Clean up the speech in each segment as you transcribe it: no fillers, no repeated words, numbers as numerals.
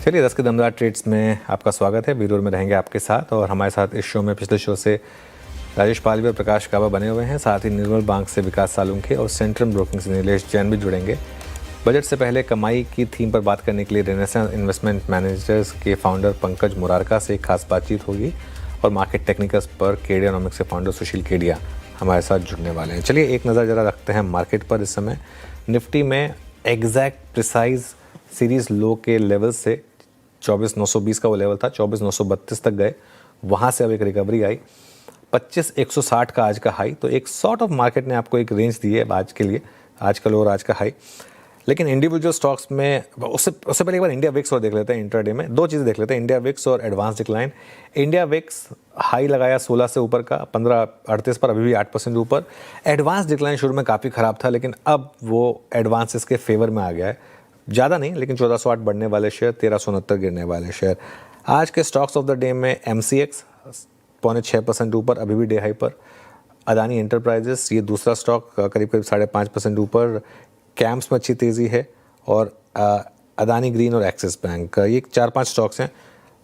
चलिए 10 के दमदार ट्रेड्स में आपका स्वागत है। वीडियो में रहेंगे आपके साथ और हमारे साथ इस शो में पिछले शो से राजेश पालवी और प्रकाश काबा बने हुए हैं। साथ ही निर्मल बैंक से विकास सालुंखे और सेंट्रम ब्रोकिंग से नीलेश जैन भी जुड़ेंगे। बजट से पहले कमाई की थीम पर बात करने के लिए रेनेसां इन्वेस्टमेंट मैनेजर्स के फाउंडर पंकज मुरारका से एक खास बातचीत होगी और मार्केट टेक्निकल्स पर केडियानॉमिक्स के फाउंडर सुशील केडिया हमारे साथ जुड़ने वाले हैं। चलिए एक नज़र ज़रा रखते हैं मार्केट पर। इस समय निफ्टी में एग्जैक्ट प्रिसाइज सीरीज लो के लेवल से 24,920 का वो लेवल था, 24,932 तक गए। वहाँ से अब एक रिकवरी आई, 25,160 का आज का हाई। तो एक सॉर्ट ऑफ मार्केट ने आपको एक रेंज दी है आज के लिए, आज का लो और आज का हाई। लेकिन इंडिविजुअल स्टॉक्स में उससे पहले एक बार इंडिया विक्स और देख लेते हैं। इंट्राडे में दो चीज़ें देख लेते हैं, इंडिया विक्स और advance decline. India VIX high लगाया 16 से ऊपर का 1538 पर, अभी भी 8% ऊपर। एडवांस डिक्लाइन शुरू में काफ़ी ख़राब था, लेकिन अब वो एडवांसेस के फेवर में आ गया है। ज़्यादा नहीं, लेकिन 1408 बढ़ने वाले शेयर, 1369 गिरने वाले शेयर। आज के स्टॉक्स ऑफ द डे में MCX 6.25% ऊपर, अभी भी डे हाई पर। अदानी एंटरप्राइजेस ये दूसरा स्टॉक करीब 5.5% ऊपर। कैम्प्स में अच्छी तेज़ी है और अदानी ग्रीन और एक्सिस बैंक, ये 4-5 स्टॉक्स हैं।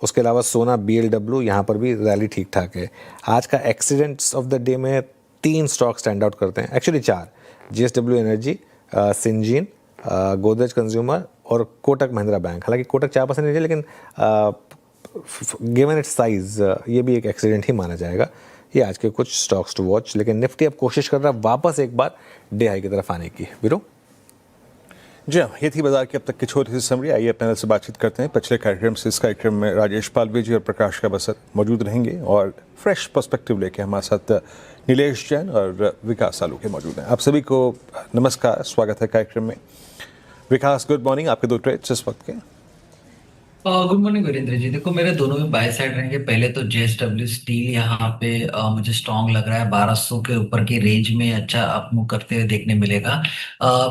उसके अलावा सोना, BLW, यहाँ पर भी रैली ठीक ठाक है। आज का एक्सीडेंट्स ऑफ द डे में 3 स्टॉक स्टैंड आउट करते हैं, actually 4। GSW energy, Syngene, Godrej consumer और कोटक महिंद्रा बैंक। हालांकि कोटक 4% नहीं है, लेकिन गिवन इट्स साइज ये भी एक एक्सीडेंट ही माना जाएगा। ये आज के कुछ स्टॉक्स टू वॉच। लेकिन निफ्टी अब कोशिश कर रहा है वापस एक बार डे हाई की तरफ आने की। वीरो जी हाँ, ये थी बाजार की अब तक की छोटी सी समरी। आइए पैनल से बातचीत करते हैं। पिछले कार्यक्रम से इस कार्यक्रम में राजेश पालवी जी और प्रकाश काबा मौजूद रहेंगे और फ्रेश पर्सपेक्टिव लेके हमारे साथ नीलेश जैन और विकास सालुंखे मौजूद हैं। आप सभी को नमस्कार, स्वागत है कार्यक्रम में। विकास, गुड मॉर्निंग। आपके 2 ट्रेड्स इस वक्त के। Good morning Virendra ji. देखो, मेरे दोनों में बाय साइड रहेंगे। पहले तो JSW स्टील यहाँ पे मुझे स्ट्रांग लग रहा है। 1200 के ऊपर की रेंज में अच्छा अपमूव करते हुए देखने मिलेगा।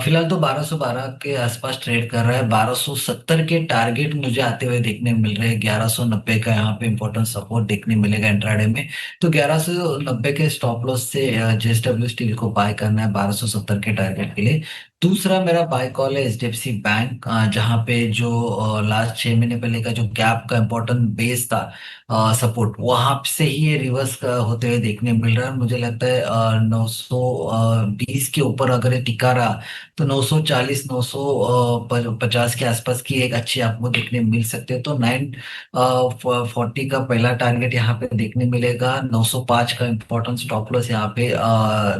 फिलहाल तो 1212 के आसपास ट्रेड कर रहा है। 1270 के टारगेट मुझे आते हुए देखने मिल रहे हैं। 1190 का यहाँ पे इंपॉर्टेंट सपोर्ट देखने मिलेगा इंट्राडे में। तो 1190 के स्टॉप लॉस से JSW स्टील को बाय करना है 1270 के टारगेट के लिए। दूसरा मेरा बाय कॉल है HDFC बैंक, जहाँ पे जो लास्ट 6 महीने पहले का जो गैप का इम्पोर्टेंट बेस था, सपोर्ट, वहां से ही ये रिवर्स होते हुए देखने मिल रहा है। मुझे लगता है 920 के ऊपर अगर ये टिका रहा तो 940 950 के आसपास की एक अच्छी आपको देखने मिल सकते हैं। तो 940 का पहला टारगेट यहाँ पे देखने मिलेगा। 905 का इम्पोर्टेंट स्टॉप लॉस यहाँ पे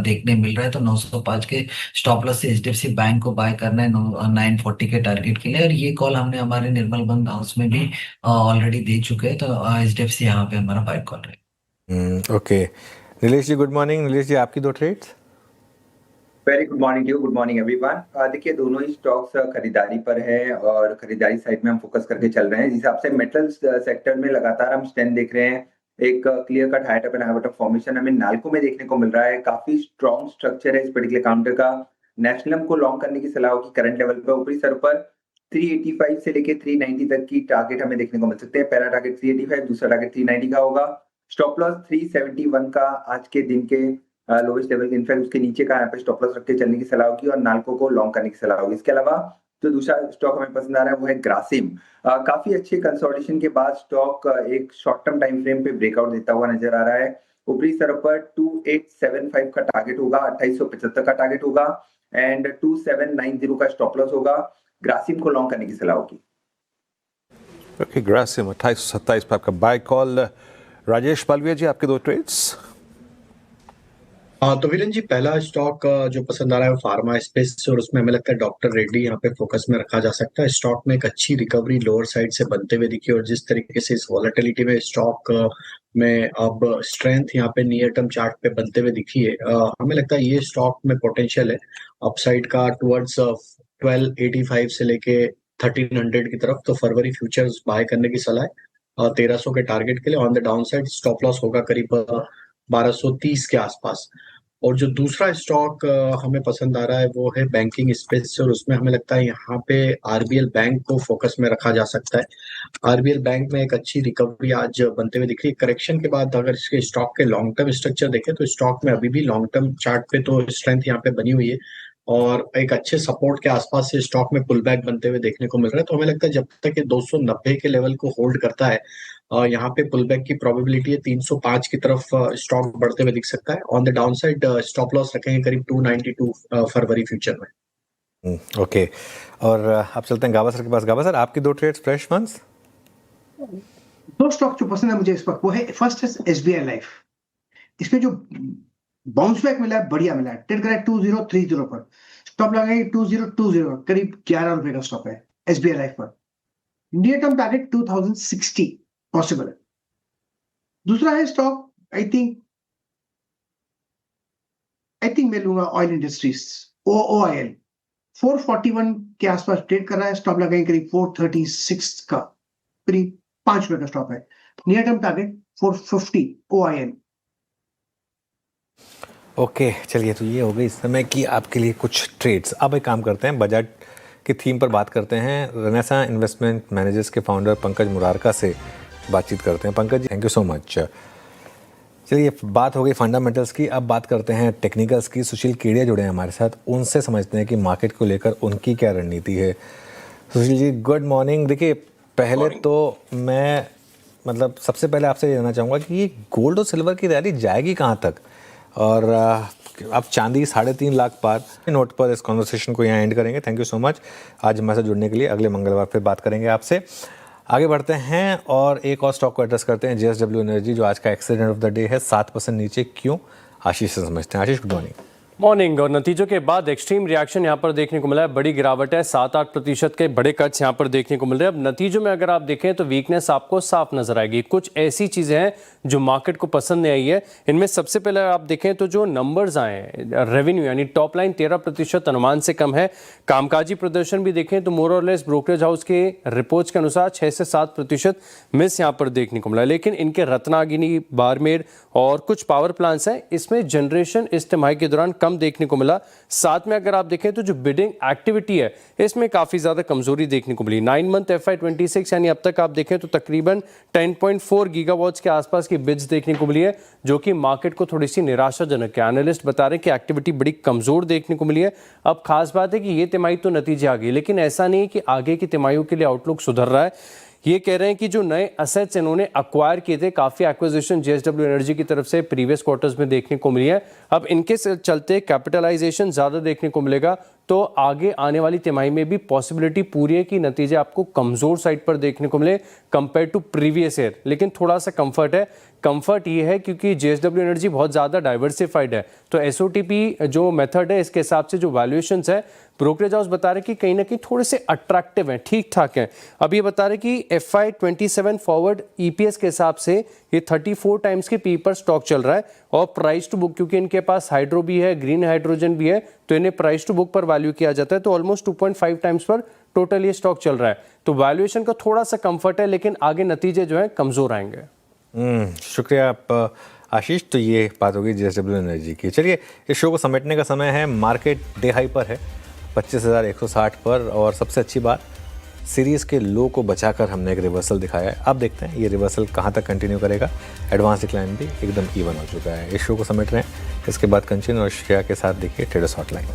देखने मिल रहा है। तो 905 के स्टॉप लॉस से HDFC बैंक को बाय करना है 940 के टारगेट के लिए। और ये कॉल हमने हमारे निर्मल बंद हाउस में भी ऑलरेडी दे चुके हैं। तो HDFC यहाँ पे हमारा बाय कॉल है। Okay Nilesh ji, good morning. Nilesh ji, आपकी 2 trades. Very good morning you, good morning everyone. देखिए, दोनों ही स्टॉक्स खरीदारी पर है और खरीदारी साइड में हम फोकस करके चल रहे हैं। जिस हिसाब से मेटल्स सेक्टर में लगातार हम स्ट्रेंथ देख रहे हैं। एक clear cut high top and high bottom formation हमें नाल्को में देखने को मिल रहा है। काफी स्ट्रॉन्ग स्ट्रक्चर है इस पर्टिकुलर काउंटर का। नेशनल को लॉन्ग करने की सलाह होगी करंट लेवल पर। ऊपरी सर पर 385 से लेके 390 तक की टारगेट हमें देखने को मिल सकते हैं। पहला टारगेट 385, दूसरा टारगेट 390 का होगा। स्टॉप लॉस 371 का आज के दिन के लोवेस्ट लेवल, इनफैक्ट उसके नीचे का यहाँ पे स्टॉप लॉस रख के चलने की सलाह होगी और नाल्को को लॉन्ग करने की सलाह होगी। इसके अलावा जो दूसरा स्टॉक हमें पसंद आ रहा है वो है ग्रासिम। काफी अच्छे कंसोलिडेशन के बाद स्टॉक एक शॉर्ट टर्म टाइम फ्रेम पे ब्रेकआउट देता हुआ नजर आ रहा है। ऊपरी सर पर 2875 का टारगेट होगा, 2875 का टारगेट होगा एंड 2790 का स्टॉप लॉस होगा। ग्रासिम को लॉन्ग करने की सलाह होगी। ओके, ग्रासिम 2827 पर आपका बाय कॉल। राजेश पालवी जी, आपके 2 ट्रेड्स। तो वीरेन जी, पहला स्टॉक जो पसंद आ रहा है वो फार्मा स्पेस और उसमें हमें लगता है डॉक्टर रेड्डी यहाँ पे फोकस में रखा जा सकता है। स्टॉक में एक अच्छी रिकवरी लोअर साइड से बनते हुए दिखी और जिस तरीके से इस वॉलेटिलिटी में स्टॉक में अब स्ट्रेंथ यहाँ पे नियर टर्म चार्ट पे बनते हुए दिखी है, हमें लगता है ये स्टॉक में पोटेंशियल है अपसाइड का टुवर्ड्स 1285 से लेके 1300 की तरफ। तो फरवरी फ्यूचर्स बाय करने की सलाह है 1300 के टारगेट के लिए। On the down side stop loss होगा करीब 1230 के आसपास। और जो दूसरा स्टॉक हमें पसंद आ रहा है वो है बैंकिंग स्पेस से और उसमें हमें लगता है यहाँ पे RBL बैंक को फोकस में रखा जा सकता है। RBL बैंक में एक अच्छी रिकवरी आज बनते हुए दिख रही है। करेक्शन के बाद अगर इसके स्टॉक के लॉन्ग टर्म स्ट्रक्चर देखें तो स्टॉक में अभी भी लॉन्ग टर्म चार्ट पे तो स्ट्रेंथ यहाँ पे बनी हुई है और एक अच्छे सपोर्ट के आसपास से स्टॉक में पुल बैक बनते हुए देखने को मिल रहा है। तो हमें लगता है जब तक ये 290 के लेवल को होल्ड करता है, यहाँ पे पुल बैक की प्रोबेबिलिटी है 305 की तरफ स्टॉक बढ़ते हुए दिख सकता है। On the down side stop loss रखेंगे करीब 292 फरवरी फ्यूचर में। ओके, और आप चलते हैं गावा सर के पास। गावा सर, आपकी 2 ट्रेड्स फ्रेश फंड्स? दो स्टॉक जो पसंद है मुझे इस वक्त वो है, फर्स्ट है एसबीआई लाइफ। इसमें जो बाउंस बैक मिला है बढ़िया मिला है, ट्रेड करा है 2030 पर, स्टॉप लगाएंगे 2020 पर, करीब 11 रुपए का स्टॉप है एसबीआई लाइफ पर। नियर टर्म टारगेट 2060 पॉसिबल है। दूसरा है स्टॉक आई थिंक मैं लूंगा ऑयल इंडस्ट्रीज, OOIL 441 के आसपास ट्रेड कर रहा है, स्टॉप लगाएंगे करीब 436 का, करीब 5 रुपए का स्टॉप है। Near term target 450 OIL। Okay, चलिए, तो ये हो गई इस समय की आपके लिए कुछ ट्रेड्स। अब एक काम करते हैं, बजट की थीम पर बात करते हैं। रेनेसा इन्वेस्टमेंट मैनेजर्स के फाउंडर पंकज मुरारका से बातचीत करते हैं। Pankaj ji, thank you so much. चलिए, बात हो गई फंडामेंटल्स की, अब बात करते हैं टेक्निकल्स की। सुशील केडिया जुड़े हैं हमारे साथ, उनसे समझते हैं कि मार्केट को लेकर उनकी क्या रणनीति है। Sushil ji, good morning. देखिए, पहले तो मैं सबसे पहले आपसे जानना चाहूँगा कि ये गोल्ड और सिल्वर की रैली जाएगी कहाँ तक, और अब चांदी 3.5 लाख पार। नोट पर इस कॉन्वर्सेशन को यहाँ एंड करेंगे। थैंक यू सो मच आज हमारे साथ जुड़ने के लिए। अगले मंगलवार फिर बात करेंगे आपसे। आगे बढ़ते हैं और एक और स्टॉक को एड्रेस करते हैं, JSW एनर्जी, जो आज का एक्सीडेंट ऑफ द डे है। 7% नीचे क्यों, आशीष से समझते हैं। आशीष, गुड मॉर्निंग। मॉर्निंग। और नतीजों के बाद एक्सट्रीम रिएक्शन यहाँ पर देखने को मिला है, बड़ी गिरावट है, 7-8% के बड़े कट्स यहाँ पर देखने को मिल रहे हैं। अब नतीजों में अगर आप देखें तो वीकनेस आपको साफ नजर आएगी। कुछ ऐसी चीजें हैं जो मार्केट को पसंद नहीं आई है। इनमें सबसे पहले आप देखें तो जो नंबर्स आए, रेवेन्यू यानी टॉप लाइन 13% अनुमान से कम है। कामकाजी प्रदर्शन भी देखें तो मोर और लेस ब्रोकरेज हाउस के रिपोर्ट्स के अनुसार 6 से 7% मिस यहाँ पर देखने को मिला। लेकिन इनके रत्नागिनी, बाड़मेर और कुछ पावर प्लांट्स हैं, इसमें जनरेशन इस तिमाही के दौरान कम देखने को मिला। साथ में अगर आप देखें तो जो बिडिंग एक्टिविटी है इसमें काफी ज्यादा कमजोरी देखने को मिली। 9 मंथ FY26 यानी अब तक आप देखें तो तकरीबन 10.4 गीगावाट्स के आसपास की बिड्स देखने को मिली है, जो कि मार्केट को थोड़ी सी निराशाजनक है। एनालिस्ट बता रहे हैं कि एक्टिविटी बड़ी कमजोर देखने को मिली है। अब खास बात है कि ये तिमाही तो नतीजे आ गई, लेकिन ऐसा नहीं है कि आगे की तिमाहियों के लिए आउटलुक सुधर रहा है। ये कह रहे हैं कि जो नए असेट्स इन्होंने अक्वायर किए थे, काफी एक्विजिशन JSW एनर्जी की तरफ से प्रीवियस क्वार्टर्स में देखने को मिली है। अब इनके चलते कैपिटलाइजेशन ज्यादा देखने को मिलेगा, तो आगे आने वाली तिमाही में भी पॉसिबिलिटी पूरी है कि नतीजे आपको कमजोर साइड पर देखने को मिले कंपेयर टू प्रीवियस ईयर। लेकिन थोड़ा सा कंफर्ट है। कंफर्ट ये है क्योंकि JSW एनर्जी बहुत ज़्यादा डाइवर्सिफाइड है, तो SOTP जो मेथड है इसके हिसाब से जो वैल्यूएशंस है, ब्रोकरेज हाउस बता रहे कि कहीं ना कहीं थोड़े से अट्रैक्टिव हैं, ठीक ठाक हैं। अब ये बता रहे कि FY27 फॉरवर्ड EPS के हिसाब से ये 34 टाइम्स के P पर स्टॉक चल रहा है, और प्राइस टू बुक क्योंकि इनके पास हाइड्रो भी है, ग्रीन हाइड्रोजन भी है, तो इन्हें प्राइस टू बुक पर वैल्यू किया जाता है, तो ऑलमोस्ट 2.5 टाइम्स पर टोटल ये स्टॉक चल रहा है। तो वैल्यूएशन का थोड़ा सा कंफर्ट है, लेकिन आगे नतीजे जो है कमजोर आएंगे। शुक्रिया आप आशीष। तो ये बात होगी JSW एनर्जी की। चलिए, इस शो को समेटने का समय है। मार्केट डे हाई पर है 25,160 पर, और सबसे अच्छी बात, सीरीज़ के लो को बचाकर हमने एक रिवर्सल दिखाया है। अब देखते हैं ये रिवर्सल कहाँ तक कंटिन्यू करेगा। एडवांस डिक्लाइन भी एकदम इवन हो चुका है। इस शो को समेट रहे हैं, इसके बाद कंचन और श्रेया के साथ देखिए ट्रेडर्स हॉटलाइन।